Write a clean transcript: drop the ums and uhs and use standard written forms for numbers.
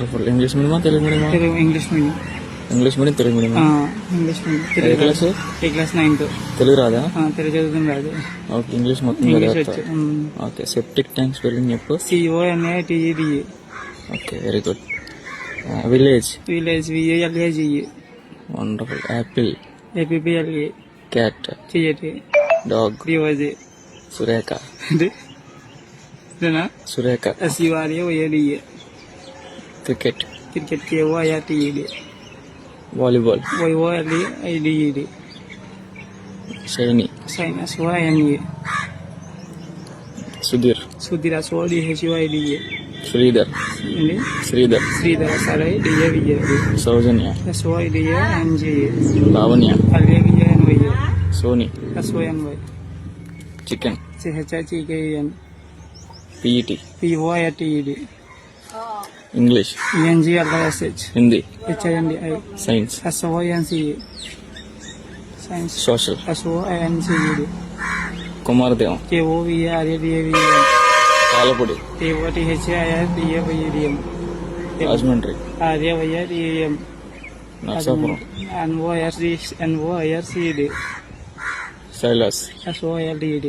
Wonderful. English మీడియమా తెలుగు మీడియమా? English medium. English medium Telugu medium. English medium. ఏ క్లాస్? ఏ క్లాస్ 9th. తెలుగు రాదా? తెలుగు చదువుతుంది రాదు. ఓకే, ఇంగ్లీష్ మొత్తం ఇంగ్లీష్ చదివేస్తా. వచ్చు. ఓకే, సెప్టిక్ ట్యాంక్ స్పెల్లింగ్ చెప్పు. CONATED. Okay, very good. Village. Village VALAGE. Wonderful. Apple. APPLA. Cat. CAT. Dog. DOJ. Surekha. Surekha. SURAOADA. Cricket. Cricket KOIRTED. Volleyball. YOLAIDED. Shiny. SYNE. Sudheer. Sudheer SODHUIDA. Sridhar. Sridhar. Sridhar SRIDAVA. Soujanya. SYDANGA. Lavanya. LAVANYA. Soni. SONY. Chicken. CHICKEN. PET. POITED. English. ENGLISH. Hindi. HINDI. Science. SOINCE. Science. Social. SOINCED. Kumaradevam. KOVARADAVN. పాలపొడి. TOTHIRDAVEDM. Rajahmundry. RAYREM. Narsapuram. NOIRCD. Shaila's. SOLDED.